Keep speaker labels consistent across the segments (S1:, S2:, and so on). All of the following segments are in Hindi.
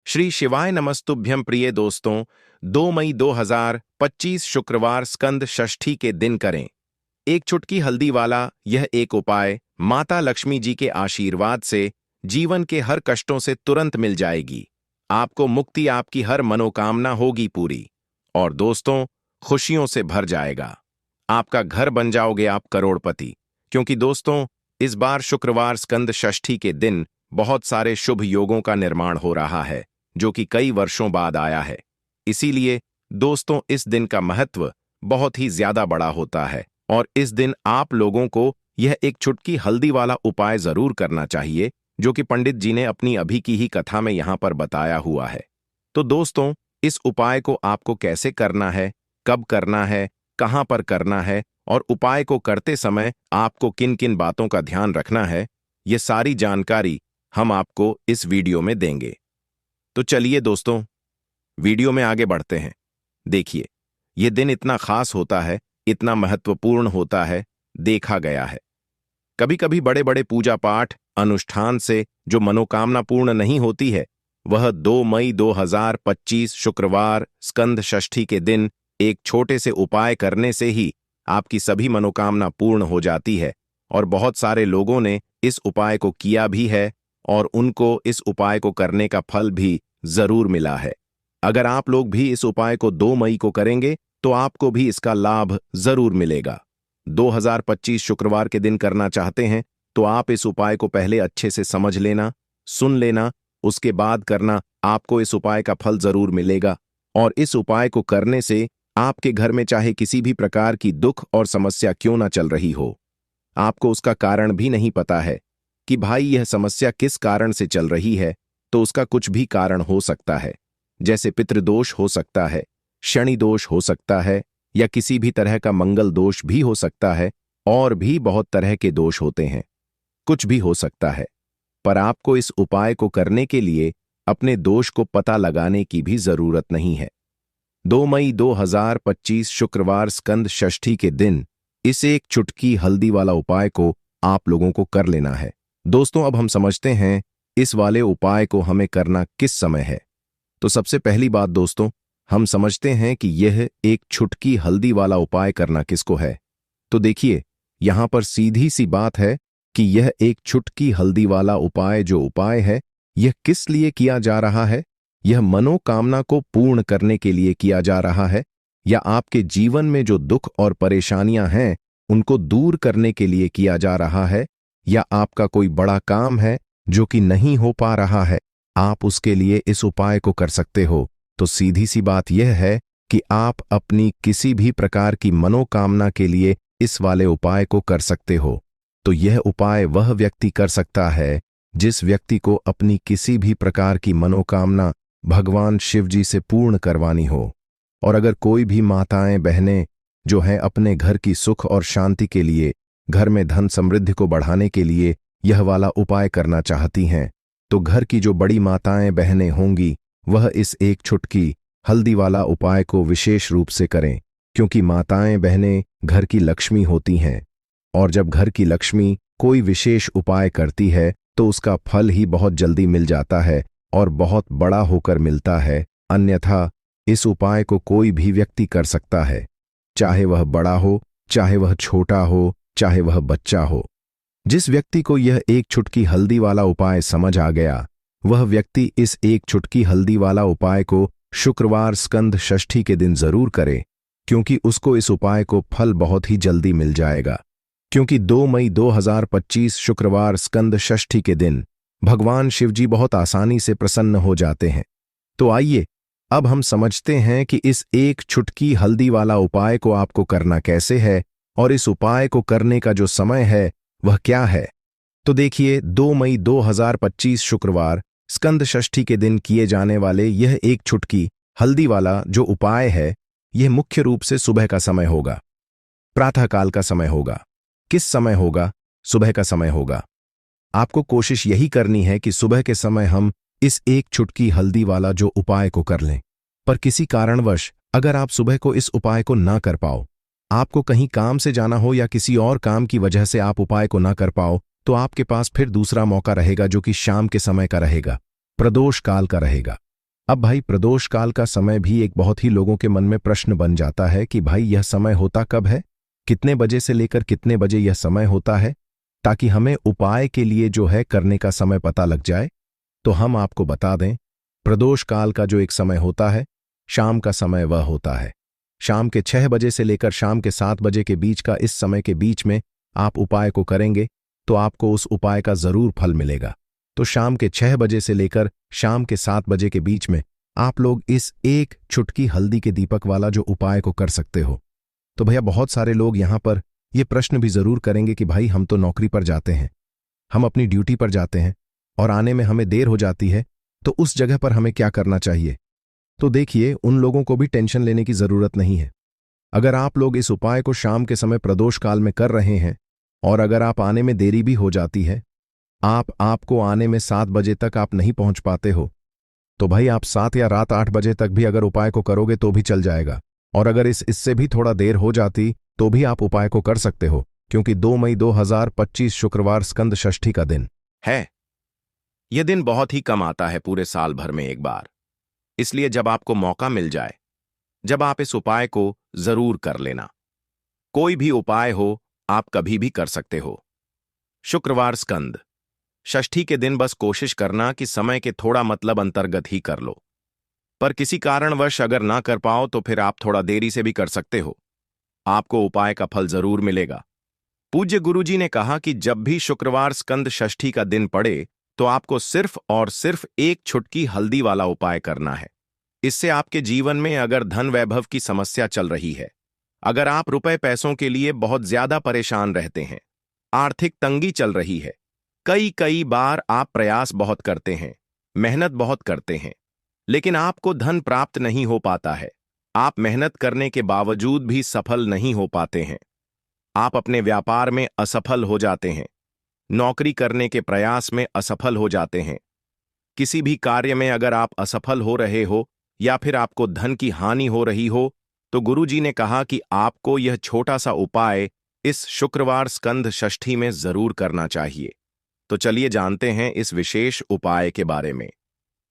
S1: श्री शिवाय नमस्तुभ्यं प्रिय दोस्तों। 2 मई 2025 शुक्रवार स्कंद षष्ठी के दिन करें एक चुटकी हल्दी वाला यह एक उपाय माता लक्ष्मी जी के आशीर्वाद से जीवन के हर कष्टों से तुरंत मिल जाएगी। आपको मुक्ति, आपकी हर मनोकामना होगी पूरी और दोस्तों खुशियों से भर जाएगा। आपका घर बन जाओगे आप करोड़पति, क्योंकि दोस्तों इस बार शुक्रवार स्कंद षष्ठी के दिन बहुत सारे शुभ योगों का निर्माण हो रहा है जो कि कई वर्षों बाद आया है। इसीलिए दोस्तों इस दिन का महत्व बहुत ही ज्यादा बड़ा होता है और इस दिन आप लोगों को यह एक चुटकी हल्दी वाला उपाय जरूर करना चाहिए जो कि पंडित जी ने अपनी अभी की ही कथा में यहां पर बताया हुआ है। तो दोस्तों इस उपाय को आपको कैसे करना है, कब करना है, कहां पर करना है और उपाय को करते समय आपको किन किन बातों का ध्यान रखना है, ये सारी जानकारी हम आपको इस वीडियो में देंगे। तो चलिए दोस्तों वीडियो में आगे बढ़ते हैं। देखिए यह दिन इतना खास होता है, इतना महत्वपूर्ण होता है, देखा गया है कभी कभी बड़े बड़े पूजा पाठ अनुष्ठान से जो मनोकामना पूर्ण नहीं होती है वह 2 मई 2025 शुक्रवार स्कंद षष्ठी के दिन एक छोटे से उपाय करने से ही आपकी सभी मनोकामना पूर्ण हो जाती है। और बहुत सारे लोगों ने इस उपाय को किया भी है और उनको इस उपाय को करने का फल भी जरूर मिला है। अगर आप लोग भी इस उपाय को 2 मई को करेंगे तो आपको भी इसका लाभ जरूर मिलेगा। 2025 शुक्रवार के दिन करना चाहते हैं तो आप इस उपाय को पहले अच्छे से समझ लेना, सुन लेना, उसके बाद करना, आपको इस उपाय का फल जरूर मिलेगा। और इस उपाय को करने से आपके घर में चाहे किसी भी प्रकार की दुख और समस्या क्यों ना चल रही हो, आपको उसका कारण भी नहीं पता है कि भाई यह समस्या किस कारण से चल रही है, तो उसका कुछ भी कारण हो सकता है। जैसे पितृदोष हो सकता है, शनि दोष हो सकता है या किसी भी तरह का मंगल दोष भी हो सकता है और भी बहुत तरह के दोष होते हैं, कुछ भी हो सकता है। पर आपको इस उपाय को करने के लिए अपने दोष को पता लगाने की भी जरूरत नहीं है। 2 मई 2025 शुक्रवार स्कंद षष्ठी के दिन इस एक चुटकी हल्दी वाला उपाय को आप लोगों को कर लेना है। दोस्तों अब हम समझते हैं इस वाले उपाय को हमें करना किस समय है। तो सबसे पहली बात दोस्तों हम समझते हैं कि यह एक चुटकी हल्दी वाला उपाय करना किसको है। तो देखिए यहां पर सीधी सी बात है कि यह एक चुटकी हल्दी वाला उपाय जो उपाय है यह किस लिए किया जा रहा है। यह मनोकामना को पूर्ण करने के लिए किया जा रहा है या आपके जीवन में जो दुख और परेशानियां हैं उनको दूर करने के लिए किया जा रहा है, या आपका कोई बड़ा काम है जो कि नहीं हो पा रहा है, आप उसके लिए इस उपाय को कर सकते हो। तो सीधी सी बात यह है कि आप अपनी किसी भी प्रकार की मनोकामना के लिए इस वाले उपाय को कर सकते हो। तो यह उपाय वह व्यक्ति कर सकता है जिस व्यक्ति को अपनी किसी भी प्रकार की मनोकामना भगवान शिव जी से पूर्ण करवानी हो। और अगर कोई भी माताएं बहनें जो हैं अपने घर की सुख और शांति के लिए, घर में धन समृद्धि को बढ़ाने के लिए यह वाला उपाय करना चाहती हैं, तो घर की जो बड़ी माताएं बहनें होंगी वह इस एक चुटकी हल्दी वाला उपाय को विशेष रूप से करें, क्योंकि माताएं बहनें घर की लक्ष्मी होती हैं और जब घर की लक्ष्मी कोई विशेष उपाय करती है तो उसका फल ही बहुत जल्दी मिल जाता है और बहुत बड़ा होकर मिलता है। अन्यथा इस उपाय को कोई भी व्यक्ति कर सकता है, चाहे वह बड़ा हो, चाहे वह छोटा हो, चाहे वह बच्चा हो। जिस व्यक्ति को यह एक चुटकी हल्दी वाला उपाय समझ आ गया वह व्यक्ति इस एक चुटकी हल्दी वाला उपाय को शुक्रवार स्कंद षष्ठी के दिन जरूर करे, क्योंकि उसको इस उपाय को फल बहुत ही जल्दी मिल जाएगा। क्योंकि 2 मई 2025 शुक्रवार स्कंद षष्ठी के दिन भगवान शिवजी बहुत आसानी से प्रसन्न हो जाते हैं। तो आइए अब हम समझते हैं कि इस एक चुटकी हल्दी वाला उपाय को आपको करना कैसे है और इस उपाय को करने का जो समय है वह क्या है। तो देखिए 2 मई 2025 शुक्रवार स्कंद षष्ठी के दिन किए जाने वाले यह एक चुटकी हल्दी वाला जो उपाय है यह मुख्य रूप से सुबह का समय होगा, प्रातःकाल का समय होगा। किस समय होगा? सुबह का समय होगा। आपको कोशिश यही करनी है कि सुबह के समय हम इस एक चुटकी हल्दी वाला जो उपाय को कर लें। पर किसी कारणवश अगर आप सुबह को इस उपाय को ना कर पाओ, आपको कहीं काम से जाना हो या किसी और काम की वजह से आप उपाय को ना कर पाओ, तो आपके पास फिर दूसरा मौका रहेगा जो कि शाम के समय का रहेगा, प्रदोष काल का रहेगा। अब भाई प्रदोष काल का समय भी एक बहुत ही लोगों के मन में प्रश्न बन जाता है कि भाई यह समय होता कब है, कितने बजे से लेकर कितने बजे यह समय होता है, ताकि हमें उपाय के लिए जो है करने का समय पता लग जाए। तो हम आपको बता दें, प्रदोष काल का जो एक समय होता है, शाम का समय वह होता है। शाम के 6 बजे से लेकर शाम के 7 बजे के बीच का इस समय के बीच में आप उपाय को करेंगे तो आपको उस उपाय का जरूर फल मिलेगा। तो शाम के 6 बजे से लेकर शाम के 7 बजे के बीच में आप लोग इस एक चुटकी हल्दी के दीपक वाला जो उपाय को कर सकते हो। तो भैया बहुत सारे लोग यहां पर ये प्रश्न भी जरूर करेंगे कि भाई हम तो नौकरी पर जाते हैं, हम अपनी ड्यूटी पर जाते हैं और आने में हमें देर हो जाती है, तो उस जगह पर हमें क्या करना चाहिए। तो देखिए, उन लोगों को भी टेंशन लेने की जरूरत नहीं है। अगर आप लोग इस उपाय को शाम के समय प्रदोष काल में कर रहे हैं और अगर आप आने में देरी भी हो जाती है, आपको आने में 7 बजे तक आप नहीं पहुंच पाते हो, तो भाई आप 7 या रात 8 बजे तक भी अगर उपाय को करोगे तो भी चल जाएगा। और अगर इससे भी थोड़ा देर हो जाती तो भी आप उपाय को कर सकते हो, क्योंकि 2 मई 2025 शुक्रवार स्कंद षष्ठी का दिन है। यह दिन बहुत ही कम आता है पूरे साल भर में एक बार, इसलिए जब आपको मौका मिल जाए, जब आप इस उपाय को जरूर कर लेना। कोई भी उपाय हो आप कभी भी कर सकते हो। शुक्रवार स्कंद षष्ठी के दिन बस कोशिश करना कि समय के थोड़ा मतलब अंतर्गत ही कर लो, पर किसी कारणवश अगर ना कर पाओ तो फिर आप थोड़ा देरी से भी कर सकते हो, आपको उपाय का फल जरूर मिलेगा। पूज्य गुरुजी ने कहा कि जब भी शुक्रवार स्कंद षष्ठी का दिन पड़े तो आपको सिर्फ और सिर्फ एक चुटकी हल्दी वाला उपाय करना है। इससे आपके जीवन में अगर धन वैभव की समस्या चल रही है, अगर आप रुपए पैसों के लिए बहुत ज्यादा परेशान रहते हैं, आर्थिक तंगी चल रही है, कई बार आप प्रयास बहुत करते हैं, मेहनत बहुत करते हैं, लेकिन आपको धन प्राप्त नहीं हो पाता है, आप मेहनत करने के बावजूद भी सफल नहीं हो पाते हैं, आप अपने व्यापार में असफल हो जाते हैं, नौकरी करने के प्रयास में असफल हो जाते हैं, किसी भी कार्य में अगर आप असफल हो रहे हो या फिर आपको धन की हानि हो रही हो, तो गुरुजी ने कहा कि आपको यह छोटा सा उपाय इस शुक्रवार स्कंद षष्ठी में जरूर करना चाहिए। तो चलिए जानते हैं इस विशेष उपाय के बारे में।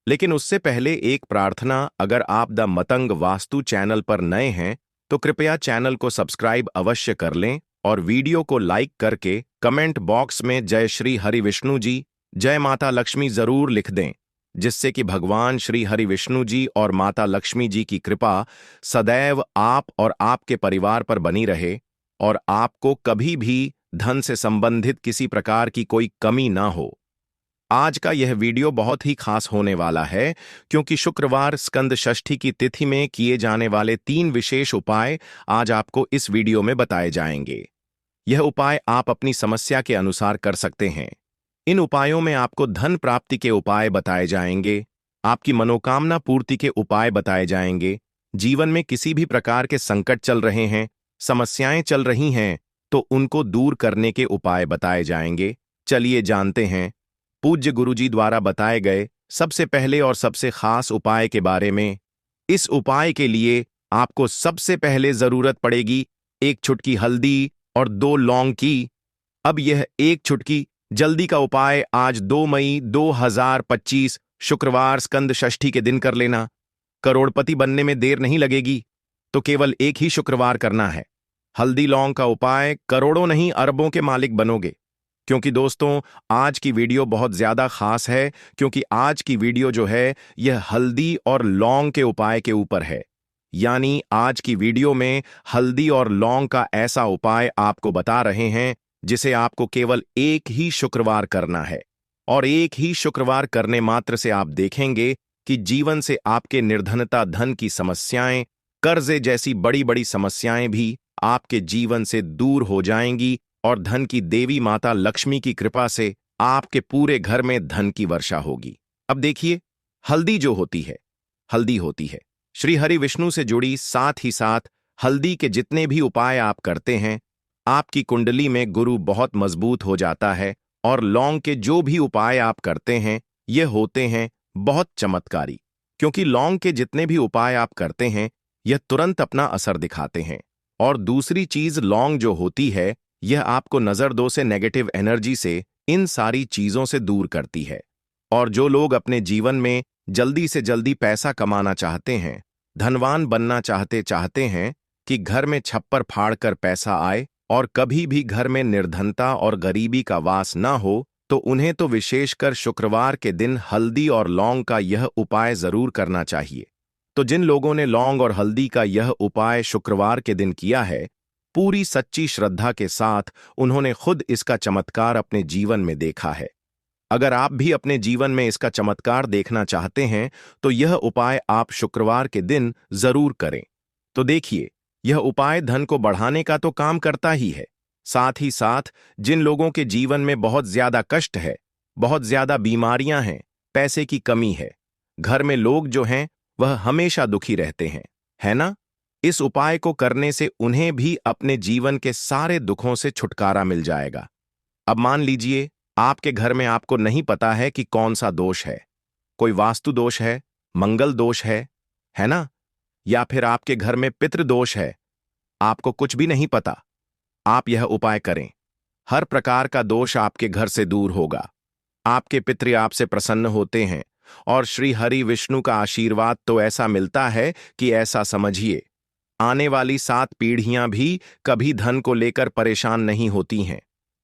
S1: लेकिन उससे पहले एक प्रार्थना, अगर आप द मतंग वास्तु चैनल पर नए हैं तो कृपया चैनल को सब्सक्राइब अवश्य कर लें और वीडियो को लाइक करके कमेंट बॉक्स में जय श्री हरि विष्णु जी, जय माता लक्ष्मी जरूर लिख दें, जिससे कि भगवान श्री हरि विष्णु जी और माता लक्ष्मी जी की कृपा सदैव आप और आपके परिवार पर बनी रहे और आपको कभी भी धन से संबंधित किसी प्रकार की कोई कमी ना हो। आज का यह वीडियो बहुत ही खास होने वाला है, क्योंकि शुक्रवार स्कंद षष्ठी की तिथि में किए जाने वाले 3 विशेष उपाय आज आपको इस वीडियो में बताए जाएंगे। यह उपाय आप अपनी समस्या के अनुसार कर सकते हैं। इन उपायों में आपको धन प्राप्ति के उपाय बताए जाएंगे, आपकी मनोकामना पूर्ति के उपाय बताए जाएंगे, जीवन में किसी भी प्रकार के संकट चल रहे हैं, समस्याएं चल रही हैं, तो उनको दूर करने के उपाय बताए जाएंगे। चलिए जानते हैं पूज्य गुरुजी द्वारा बताए गए सबसे पहले और सबसे खास उपाय के बारे में। इस उपाय के लिए आपको सबसे पहले जरूरत पड़ेगी एक चुटकी हल्दी और 2 लौंग की। अब यह एक चुटकी जल्दी का उपाय आज 2 मई 2025 शुक्रवार स्कंद षष्ठी के दिन कर लेना। करोड़पति बनने में देर नहीं लगेगी, तो केवल एक ही शुक्रवार करना है। हल्दी लौंग का उपाय, करोड़ों नहीं अरबों के मालिक बनोगे। क्योंकि दोस्तों आज की वीडियो बहुत ज्यादा खास है, क्योंकि आज की वीडियो जो है यह हल्दी और लौंग के उपाय के ऊपर है। यानी आज की वीडियो में हल्दी और लौंग का ऐसा उपाय आपको बता रहे हैं जिसे आपको केवल एक ही शुक्रवार करना है, और एक ही शुक्रवार करने मात्र से आप देखेंगे कि जीवन से आपके निर्धनता, धन की समस्याएं, कर्जे जैसी बड़ी बड़ी समस्याएं भी आपके जीवन से दूर हो जाएंगी और धन की देवी माता लक्ष्मी की कृपा से आपके पूरे घर में धन की वर्षा होगी। अब देखिए, हल्दी जो होती है, हल्दी होती है श्री हरि विष्णु से जुड़ी, साथ ही साथ हल्दी के जितने भी उपाय आप करते हैं आपकी कुंडली में गुरु बहुत मजबूत हो जाता है, और लौंग के जो भी उपाय आप करते हैं ये होते हैं बहुत चमत्कारी, क्योंकि लौंग के जितने भी उपाय आप करते हैं यह तुरंत अपना असर दिखाते हैं। और दूसरी चीज, लौंग जो होती है यह आपको नजरदोष से, नेगेटिव एनर्जी से, इन सारी चीजों से दूर करती है। और जो लोग अपने जीवन में जल्दी से जल्दी पैसा कमाना चाहते हैं, धनवान बनना चाहते हैं कि घर में छप्पर फाड़ कर पैसा आए और कभी भी घर में निर्धनता और गरीबी का वास ना हो, तो उन्हें तो विशेषकर शुक्रवार के दिन हल्दी और लौंग का यह उपाय जरूर करना चाहिए। तो जिन लोगों ने लौंग और हल्दी का यह उपाय शुक्रवार के दिन किया है, पूरी सच्ची श्रद्धा के साथ उन्होंने खुद इसका चमत्कार अपने जीवन में देखा है। अगर आप भी अपने जीवन में इसका चमत्कार देखना चाहते हैं तो यह उपाय आप शुक्रवार के दिन जरूर करें। तो देखिए, यह उपाय धन को बढ़ाने का तो काम करता ही है, साथ ही साथ जिन लोगों के जीवन में बहुत ज्यादा कष्ट है, बहुत ज्यादा बीमारियां हैं, पैसे की कमी है, घर में लोग जो हैं वह हमेशा दुखी रहते हैं, है ना? इस उपाय को करने से उन्हें भी अपने जीवन के सारे दुखों से छुटकारा मिल जाएगा। अब मान लीजिए आपके घर में आपको नहीं पता है कि कौन सा दोष है, कोई वास्तु दोष है, मंगल दोष है ना? या फिर आपके घर में पितृ दोष है, आपको कुछ भी नहीं पता। आप यह उपाय करें, हर प्रकार का दोष आपके घर से दूर होगा। आपके पितृ आपसे प्रसन्न होते हैं और श्री हरि विष्णु का आशीर्वाद तो ऐसा मिलता है कि ऐसा समझिए, आने वाली 7 पीढ़ियां भी कभी धन को लेकर परेशान नहीं होती हैं।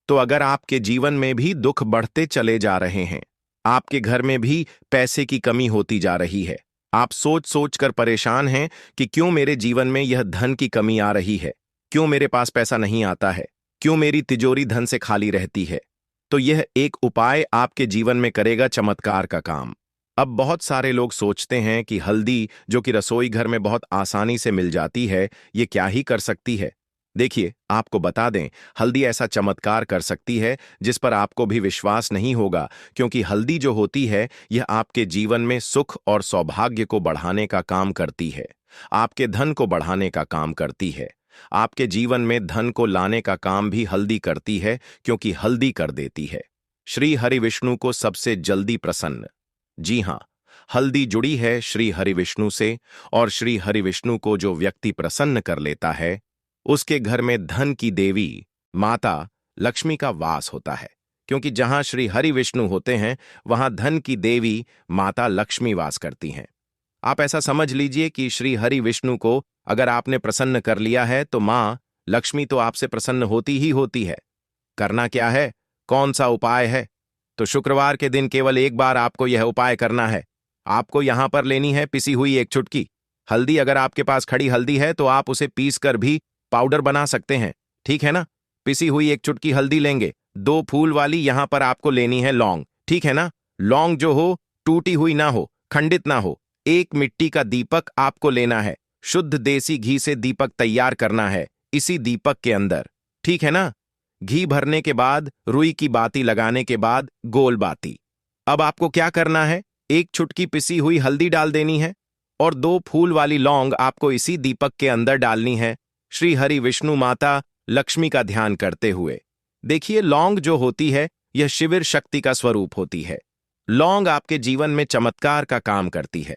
S1: तो अगर आपके जीवन में भी दुख बढ़ते चले जा रहे हैं, आपके घर में भी पैसे की कमी होती जा रही है, आप सोच सोच कर परेशान हैं कि क्यों मेरे जीवन में यह धन की कमी आ रही है, क्यों मेरे पास पैसा नहीं आता है, क्यों मेरी तिजोरी धन से खाली रहती है, तो यह एक उपाय आपके जीवन में करेगा चमत्कार का काम। अब बहुत सारे लोग सोचते हैं कि हल्दी, जो कि रसोई घर में बहुत आसानी से मिल जाती है, ये क्या ही कर सकती है। देखिए, आपको बता दें, हल्दी ऐसा चमत्कार कर सकती है जिस पर आपको भी विश्वास नहीं होगा, क्योंकि हल्दी जो होती है यह आपके जीवन में सुख और सौभाग्य को बढ़ाने का काम करती है, आपके धन को बढ़ाने का काम करती है, आपके जीवन में धन को लाने का काम भी हल्दी करती है, क्योंकि हल्दी कर देती है श्री हरि विष्णु को सबसे जल्दी प्रसन्न। जी हाँ, हल्दी जुड़ी है श्री हरि विष्णु से, और श्री हरि विष्णु को जो व्यक्ति प्रसन्न कर लेता है, उसके घर में धन की देवी माता लक्ष्मी का वास होता है, क्योंकि जहां श्री हरि विष्णु होते हैं वहां धन की देवी माता लक्ष्मी वास करती हैं। आप ऐसा समझ लीजिए कि श्री हरि विष्णु को अगर आपने प्रसन्न कर लिया है तो मां लक्ष्मी तो आपसे प्रसन्न होती ही होती है। करना क्या है, कौन सा उपाय है? तो शुक्रवार के दिन केवल एक बार आपको यह उपाय करना है। आपको यहां पर लेनी है पिसी हुई एक चुटकी हल्दी। अगर आपके पास खड़ी हल्दी है तो आप उसे पीस कर भी पाउडर बना सकते हैं, ठीक है ना? पिसी हुई एक चुटकी हल्दी लेंगे। 2 फूल वाली यहां पर आपको लेनी है लौंग, ठीक है ना? लौंग जो हो टूटी हुई ना हो, खंडित ना हो। 1 मिट्टी का दीपक आपको लेना है, शुद्ध देसी घी से दीपक तैयार करना है इसी दीपक के अंदर, ठीक है ना? घी भरने के बाद रुई की बाती लगाने के बाद गोल बाती। अब आपको क्या करना है, 1 चुटकी पिसी हुई हल्दी डाल देनी है और 2 फूल वाली लौंग आपको इसी दीपक के अंदर डालनी है, श्री हरि विष्णु माता लक्ष्मी का ध्यान करते हुए। देखिए, लौंग जो होती है यह शिविर शक्ति का स्वरूप होती है। लौंग आपके जीवन में चमत्कार का काम करती है।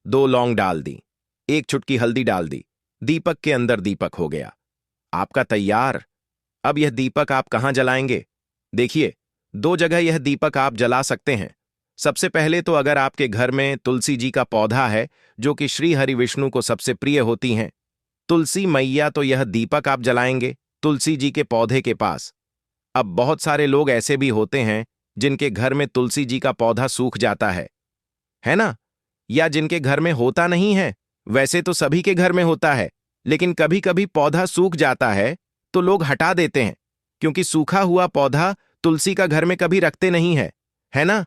S1: 2 लौंग डाल दी, 1 चुटकी हल्दी डाल दी, दीपक के अंदर दीपक हो गया आपका तैयार। अब यह दीपक आप कहां जलाएंगे? देखिए, 2 जगह यह दीपक आप जला सकते हैं। सबसे पहले तो अगर आपके घर में तुलसी जी का पौधा है, जो कि श्री हरि विष्णु को सबसे प्रिय होती हैं, तुलसी मैया, तो यह दीपक आप जलाएंगे तुलसी जी के पौधे के पास। अब बहुत सारे लोग ऐसे भी होते हैं जिनके घर में तुलसी जी का पौधा सूख जाता है ना? या जिनके घर में होता नहीं है। वैसे तो सभी के घर में होता है, लेकिन कभी कभी पौधा सूख जाता है तो लोग हटा देते हैं, क्योंकि सूखा हुआ पौधा तुलसी का घर में कभी रखते नहीं है ना?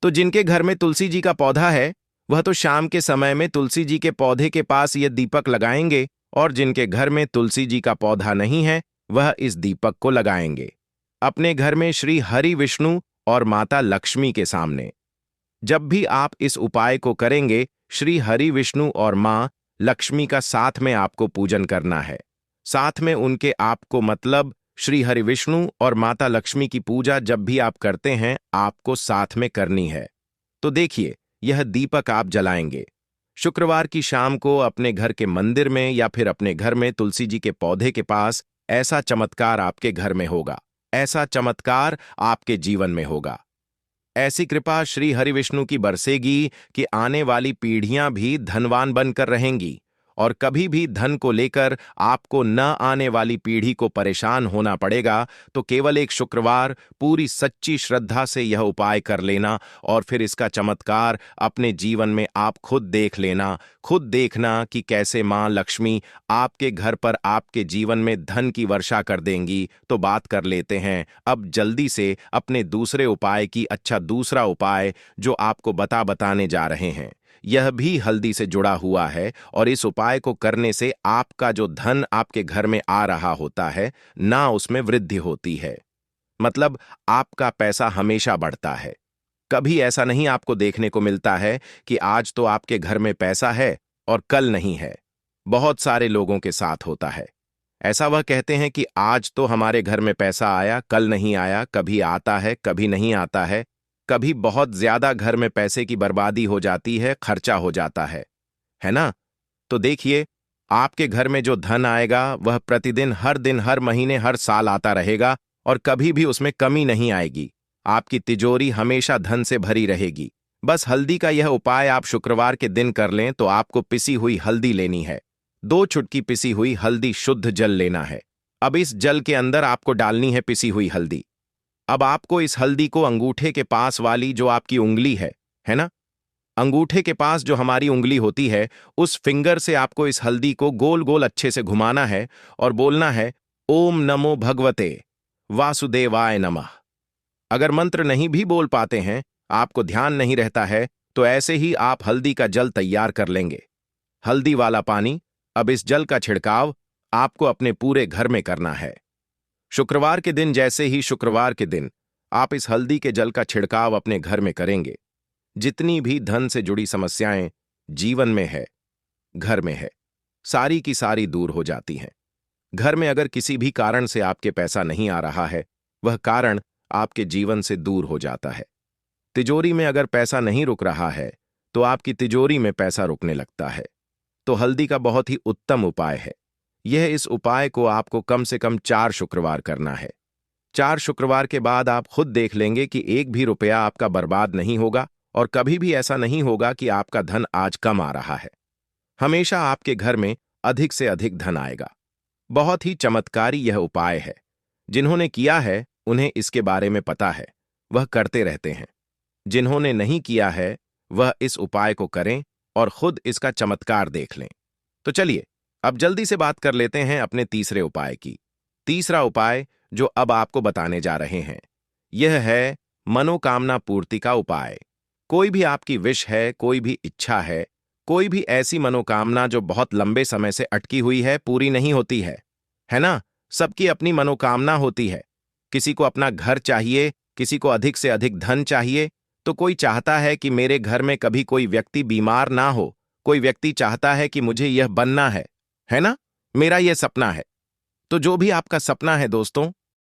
S1: तो जिनके घर में तुलसी जी का पौधा है वह तो शाम के समय में तुलसी जी के पौधे के पास यह दीपक लगाएंगे, और जिनके घर में तुलसी जी का पौधा नहीं है वह इस दीपक को लगाएंगे अपने घर में श्री हरि विष्णु और माता लक्ष्मी के सामने। जब भी आप इस उपाय को करेंगे, श्री हरि विष्णु और मां लक्ष्मी का साथ में आपको पूजन करना है। साथ में उनके आपको मतलब श्री हरि विष्णु और माता लक्ष्मी की पूजा जब भी आप करते हैं आपको साथ में करनी है। तो देखिए, यह दीपक आप जलाएंगे शुक्रवार की शाम को अपने घर के मंदिर में या फिर अपने घर में तुलसी जी के पौधे के पास। ऐसा चमत्कार आपके घर में होगा, ऐसा चमत्कार आपके जीवन में होगा। ऐसी कृपा श्री हरिविष्णु की बरसेगी कि आने वाली पीढ़ियां भी धनवान बनकर रहेंगी और कभी भी धन को लेकर आपको न आने वाली पीढ़ी को परेशान होना पड़ेगा। तो केवल एक शुक्रवार पूरी सच्ची श्रद्धा से यह उपाय कर लेना और फिर इसका चमत्कार अपने जीवन में आप खुद देख लेना। खुद देखना कि कैसे मां लक्ष्मी आपके घर पर आपके जीवन में धन की वर्षा कर देंगी। तो बात कर लेते हैं अब जल्दी से अपने दूसरे उपाय की। अच्छा, दूसरा उपाय जो आपको बताने जा रहे हैं यह भी हल्दी से जुड़ा हुआ है और इस उपाय को करने से आपका जो धन आपके घर में आ रहा होता है ना उसमें वृद्धि होती है। मतलब आपका पैसा हमेशा बढ़ता है। कभी ऐसा नहीं आपको देखने को मिलता है कि आज तो आपके घर में पैसा है और कल नहीं है। बहुत सारे लोगों के साथ होता है ऐसा। वह कहते हैं कि आज तो हमारे घर में पैसा आया, कल नहीं आया, कभी आता है कभी नहीं आता है। कभी बहुत ज्यादा घर में पैसे की बर्बादी हो जाती है, खर्चा हो जाता है ना। तो देखिए, आपके घर में जो धन आएगा वह प्रतिदिन, हर दिन, हर महीने, हर साल आता रहेगा और कभी भी उसमें कमी नहीं आएगी। आपकी तिजोरी हमेशा धन से भरी रहेगी। बस हल्दी का यह उपाय आप शुक्रवार के दिन कर लें। तो आपको पिसी हुई हल्दी लेनी है, 2 चुटकी पिसी हुई हल्दी, शुद्ध जल लेना है। अब इस जल के अंदर आपको डालनी है पिसी हुई हल्दी। अब आपको इस हल्दी को अंगूठे के पास वाली जो आपकी उंगली है ना, अंगूठे के पास जो हमारी उंगली होती है उस फिंगर से आपको इस हल्दी को गोल गोल अच्छे से घुमाना है और बोलना है ओम नमो भगवते वासुदेवाय नमः। अगर मंत्र नहीं भी बोल पाते हैं, आपको ध्यान नहीं रहता है, तो ऐसे ही आप हल्दी का जल तैयार कर लेंगे, हल्दी वाला पानी। अब इस जल का छिड़काव आपको अपने पूरे घर में करना है। शुक्रवार के दिन, जैसे ही शुक्रवार के दिन आप इस हल्दी के जल का छिड़काव अपने घर में करेंगे, जितनी भी धन से जुड़ी समस्याएं जीवन में है, घर में है, सारी की सारी दूर हो जाती हैं। घर में अगर किसी भी कारण से आपके पैसा नहीं आ रहा है, वह कारण आपके जीवन से दूर हो जाता है। तिजोरी में अगर पैसा नहीं रुक रहा है तो आपकी तिजोरी में पैसा रुकने लगता है। तो हल्दी का बहुत ही उत्तम उपाय है यह। इस उपाय को आपको कम से कम 4 शुक्रवार करना है। 4 शुक्रवार के बाद आप खुद देख लेंगे कि एक भी रुपया आपका बर्बाद नहीं होगा और कभी भी ऐसा नहीं होगा कि आपका धन आज कम आ रहा है। हमेशा आपके घर में अधिक से अधिक धन आएगा। बहुत ही चमत्कारी यह उपाय है। जिन्होंने किया है उन्हें इसके बारे में पता है, वह करते रहते हैं। जिन्होंने नहीं किया है वह इस उपाय को करें और खुद इसका चमत्कार देख लें। तो चलिए अब जल्दी से बात कर लेते हैं अपने तीसरे उपाय की। तीसरा उपाय जो अब आपको बताने जा रहे हैं यह है मनोकामना पूर्ति का उपाय। कोई भी आपकी विश है, कोई भी इच्छा है, कोई भी ऐसी मनोकामना जो बहुत लंबे समय से अटकी हुई है, पूरी नहीं होती है ना। सबकी अपनी मनोकामना होती है। किसी को अपना घर चाहिए, किसी को अधिक से अधिक धन चाहिए, तो कोई चाहता है कि मेरे घर में कभी कोई व्यक्ति बीमार ना हो, कोई व्यक्ति चाहता है कि मुझे यह बनना है ना, मेरा यह सपना है। तो जो भी आपका सपना है दोस्तों,